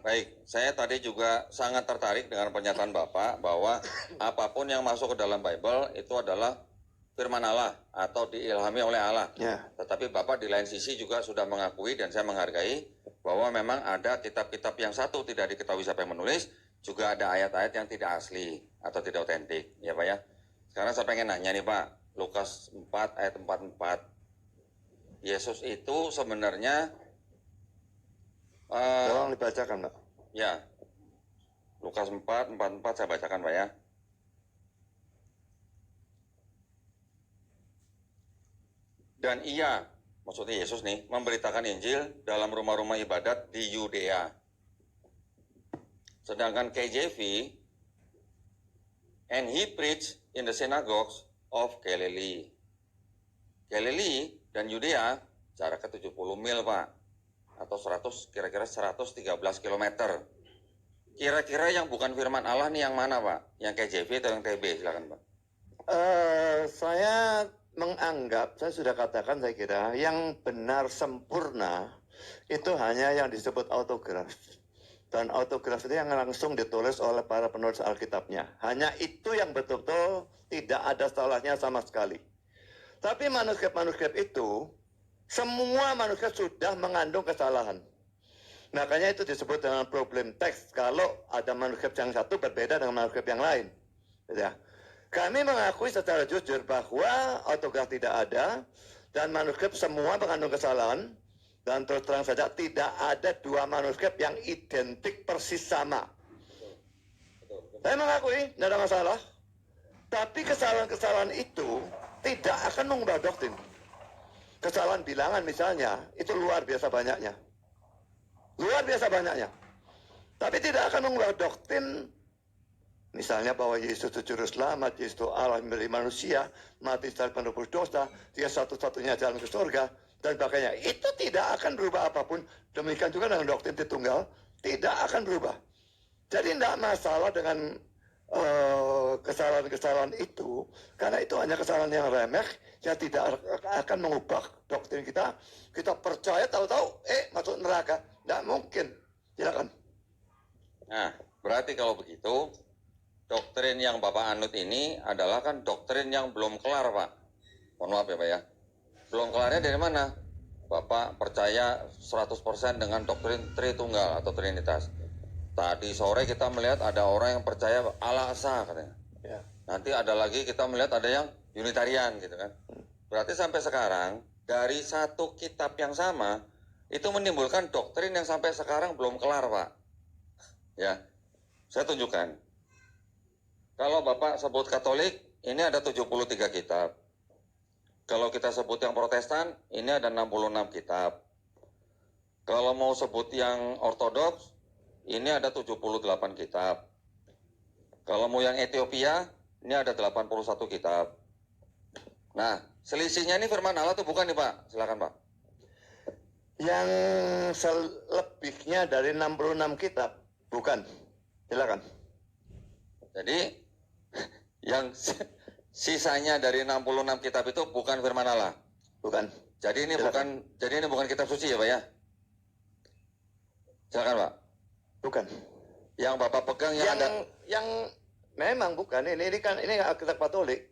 Baik, saya tadi juga sangat tertarik dengan pernyataan Bapak bahwa apapun yang masuk ke dalam Bible itu adalah firman Allah atau diilhami oleh Allah. Ya. Tetapi Bapak di lain sisi juga sudah mengakui dan saya menghargai bahwa memang ada kitab-kitab yang satu tidak diketahui siapa yang menulis, juga ada ayat-ayat yang tidak asli atau tidak otentik, ya Pak ya. Sekarang saya pengen nanya nih Pak, Lukas 4 ayat 44. Yesus itu sebenarnya Tolong dibacakan, Pak. ya, Lukas 4:44 saya bacakan Pak ya. Dan ia, maksudnya Yesus nih, memberitakan Injil dalam rumah-rumah ibadat di Yudea. Sedangkan KJV, and he preached in the synagogues of Galilee. Galilee dan Yudea jaraknya 70 mil Pak. Atau kira-kira 113 km. Kira-kira yang bukan firman Allah nih yang mana Pak? Yang KJV atau yang TB? Silakan Pak. Saya menganggap, saya sudah katakan saya kira, yang benar sempurna itu hanya yang disebut autograf. Dan autograf itu yang langsung ditulis oleh para penulis Alkitabnya. Hanya itu yang betul-betul tidak ada salahnya sama sekali. Tapi manuskrip-manuskrip itu, semua manuskrip sudah mengandung kesalahan. Makanya itu disebut dengan problem teks. Kalau ada manuskrip yang satu berbeda dengan manuskrip yang lain. Ya. Kami mengakui secara jujur bahwa autograf tidak ada dan manuskrip semua mengandung kesalahan. Dan terus terang saja tidak ada dua manuskrip yang identik persis sama. Saya mengakui, tidak ada masalah. Tapi kesalahan-kesalahan itu tidak akan mengubah doktrin. Kesalahan bilangan misalnya, itu luar biasa banyaknya. Luar biasa banyaknya. Tapi tidak akan mengubah doktrin, misalnya bahwa Yesus itu juru selamat, Yesus itu Allah menjadi manusia, mati secara penebus dosa, dia satu-satunya jalan ke surga, dan sebagainya. Itu tidak akan berubah apapun. Demikian juga dengan doktrin Tritunggal, tidak akan berubah. Jadi tidak masalah dengan kesalahan-kesalahan itu, karena itu hanya kesalahan yang remeh, yang tidak akan mengubah doktrin kita. Kita percaya tahu-tahu, masuk neraka. Tidak mungkin. Silakan. Nah, berarti kalau begitu, doktrin yang Bapak anut ini adalah kan doktrin yang belum kelar Pak. Mohon maaf ya Pak ya. Belum kelarnya dari mana? Bapak percaya 100% dengan doktrin Tritunggal atau Trinitas. Tadi sore kita melihat ada orang yang percaya Allah Esa katanya. Ya. Nanti ada lagi kita melihat ada yang Unitarian gitu kan. Berarti sampai sekarang dari satu kitab yang sama itu menimbulkan doktrin yang sampai sekarang belum kelar Pak. Ya, saya tunjukkan. Kalau Bapak sebut Katolik, ini ada 73 kitab. Kalau kita sebut yang Protestan, ini ada 66 kitab. Kalau mau sebut yang Ortodoks, ini ada 78 kitab. Kalau mau yang Ethiopia, ini ada 81 kitab. Nah, selisihnya ini firman Allah tuh bukan nih Pak? Silakan Pak. Yang selebihnya dari 66 kitab, bukan. Silakan. Jadi, yang sisanya dari 66 kitab itu bukan firman Allah. Bukan. Jadi ini Silakan. bukan kitab suci ya Pak ya? Silakan Pak. Bukan. Yang Bapak pegang yang memang bukan. Ini kan ini kitab Katolik.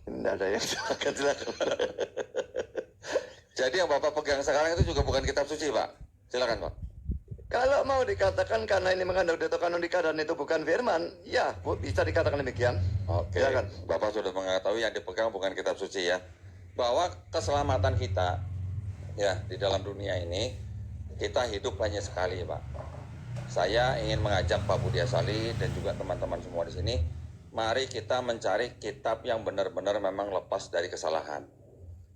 Tidak ada yang silakan. Jadi yang Bapak pegang sekarang itu juga bukan kitab suci Pak. Silakan Pak. Kalau mau dikatakan karena ini mengandung data kanonika dan itu bukan firman, ya bisa dikatakan demikian. Oke. Silakan. Bapak sudah mengetahui yang dipegang bukan kitab suci ya. Bahwa keselamatan kita ya di dalam dunia ini kita hidup hanya sekali Pak. Saya ingin mengajak Pak Budi Asali dan juga teman-teman semua di sini, mari kita mencari kitab yang benar-benar memang lepas dari kesalahan.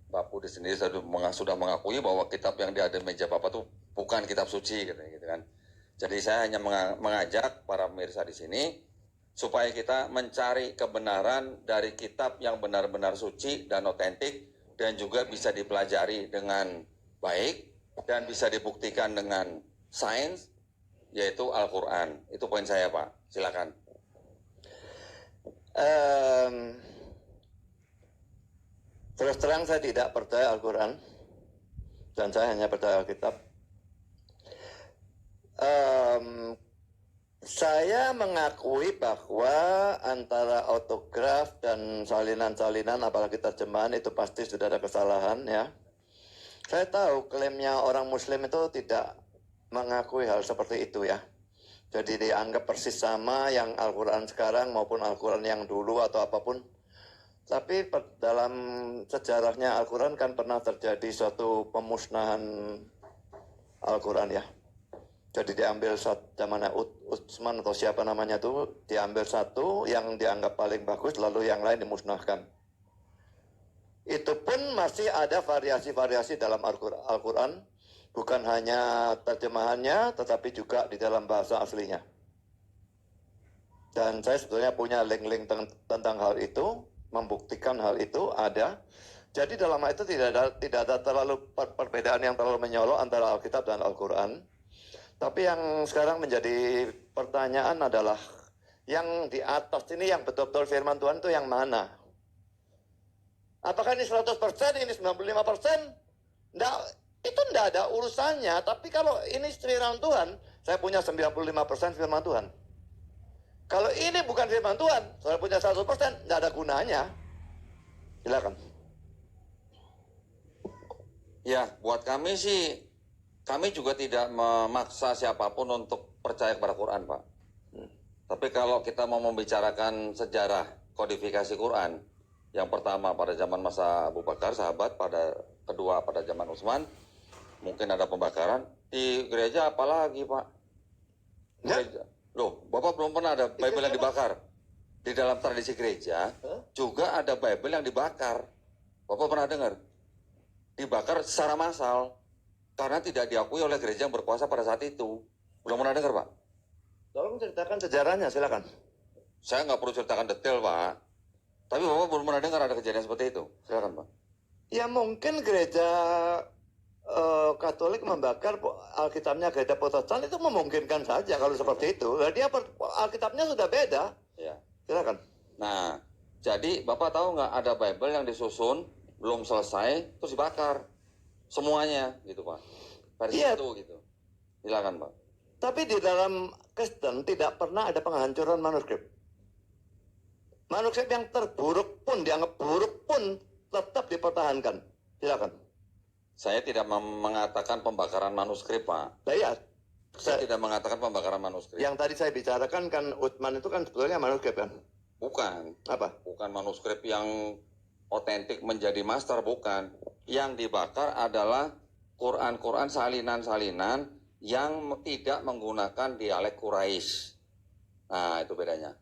Pak Budi sendiri sudah mengakui bahwa kitab yang di ada meja Bapak itu bukan kitab suci gitu kan. Jadi saya hanya mengajak para pemirsa di sini supaya kita mencari kebenaran dari kitab yang benar-benar suci dan otentik dan juga bisa dipelajari dengan baik dan bisa dibuktikan dengan sains, yaitu Al-Quran. Itu poin saya Pak. Silakan. Terus terang saya tidak percaya Al-Quran dan saya hanya percaya Alkitab. Em, saya mengakui bahwa antara autograf dan salinan-salinan apalagi terjemahan itu pasti sudah ada kesalahan ya. Saya tahu klaimnya orang Muslim itu tidak mengakui hal seperti itu ya. Jadi dianggap persis sama yang Al-Quran sekarang maupun Al-Quran yang dulu atau apapun. Tapi dalam sejarahnya Al-Quran kan pernah terjadi suatu pemusnahan Al-Quran ya. Jadi diambil zamannya Utsman atau siapa namanya itu, diambil satu yang dianggap paling bagus lalu yang lain dimusnahkan. Itu pun masih ada variasi-variasi dalam Al-Quran, bukan hanya terjemahannya tetapi juga di dalam bahasa aslinya. Dan saya sebetulnya punya link-link tentang hal itu, membuktikan hal itu ada. Jadi dalam hal itu tidak ada terlalu perbedaan yang terlalu menyolok antara Alkitab dan Al-Quran. Tapi yang sekarang menjadi pertanyaan adalah yang di atas ini yang betul-betul firman Tuhan itu yang mana? Apakah ini 100%, ini 95%? Nggak, itu tidak ada urusannya. Tapi kalau ini firman Tuhan, saya punya 95% firman Tuhan. Kalau ini bukan firman Tuhan, saya punya 100%, tidak ada gunanya. Silakan. Ya, buat kami sih, kami juga tidak memaksa siapapun untuk percaya kepada Quran, Pak. Tapi kalau kita mau membicarakan sejarah kodifikasi Quran, yang pertama pada zaman masa Abu Bakar, sahabat, pada kedua pada zaman Utsman, mungkin ada pembakaran. Di gereja apalagi, Pak? Gereja. Loh, Bapak belum pernah ada Bible yang dibakar. Di dalam tradisi gereja, juga ada Bible yang dibakar. Bapak pernah dengar? Dibakar secara massal. Karena tidak diakui oleh gereja yang berkuasa pada saat itu. Belum pernah dengar, Pak? Tolong ceritakan sejarahnya, silakan. Saya nggak perlu ceritakan detail, Pak. Tapi Bapak belum pernah dengar ada kejadian seperti itu. Silakan, Pak. Ya mungkin gereja Katolik membakar Alkitabnya gereja Protestan itu memungkinkan saja kalau seperti itu. Dia Alkitabnya sudah beda. Ya. Silakan. Nah, jadi Bapak tahu nggak ada Bible yang disusun belum selesai terus dibakar semuanya, gitu, Pak. Versi Iya. itu, gitu. Silakan, Pak. Tapi di dalam Kristen tidak pernah ada penghancuran manuskrip. Manuskrip yang terburuk pun, dianggap buruk pun tetap dipertahankan. Silakan. Saya tidak mengatakan pembakaran manuskrip, Pak. Nah, iya. Saya tidak mengatakan pembakaran manuskrip. Yang tadi saya bicarakan kan Utsman itu kan sebetulnya manuskrip kan? Bukan. Apa? Bukan manuskrip yang otentik menjadi master, bukan. Yang dibakar adalah Quran-Quran salinan-salinan yang tidak menggunakan dialek Quraisy. Nah, itu bedanya.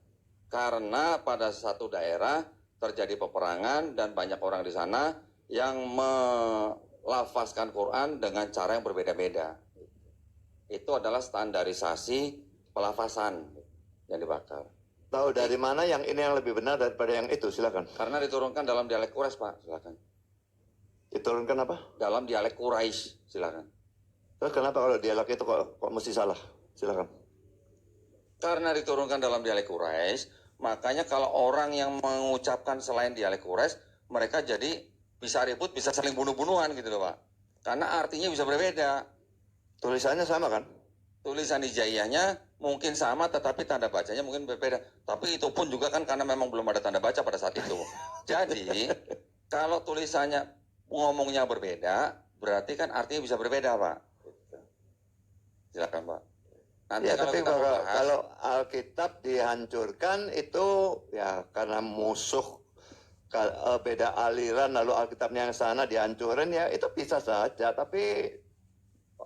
Karena pada satu daerah terjadi peperangan dan banyak orang di sana yang melafazkan Quran dengan cara yang berbeda-beda. Itu adalah standarisasi pelafasan yang dibakar. Tahu dari mana yang ini yang lebih benar daripada yang itu? Silakan. Karena diturunkan dalam dialek Quraisy, Pak. Silakan. Diturunkan apa? Dalam dialek Quraisy. Silakan. Terus kenapa kalau dialog itu kok mesti salah? Silakan. Karena diturunkan dalam dialek Quraisy, makanya kalau orang yang mengucapkan selain dialek Quraisy, mereka jadi bisa ribut, bisa saling bunuh-bunuhan gitu loh, Pak. Karena artinya bisa berbeda. Tulisannya sama kan? Tulisan hijaiyahnya mungkin sama, tetapi tanda bacanya mungkin berbeda. Tapi itu pun juga kan karena memang belum ada tanda baca pada saat itu. Jadi, kalau tulisannya ngomongnya berbeda, berarti kan artinya bisa berbeda, Pak. Silakan, Pak. Nanti Ya, kalau tapi kita mau bahas, kalau Alkitab dihancurkan itu ya karena musuh beda aliran lalu Alkitabnya yang sana dihancurin ya itu bisa saja. Tapi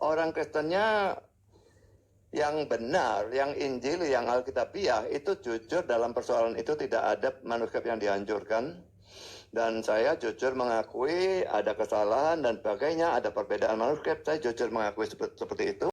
orang Kristennya yang benar, yang Injil, yang Alkitabiah itu jujur dalam persoalan itu tidak ada manuskrip yang dihancurkan. Dan saya jujur mengakui ada kesalahan dan sebagainya, ada perbedaan manuskrip, saya jujur mengakui seperti itu.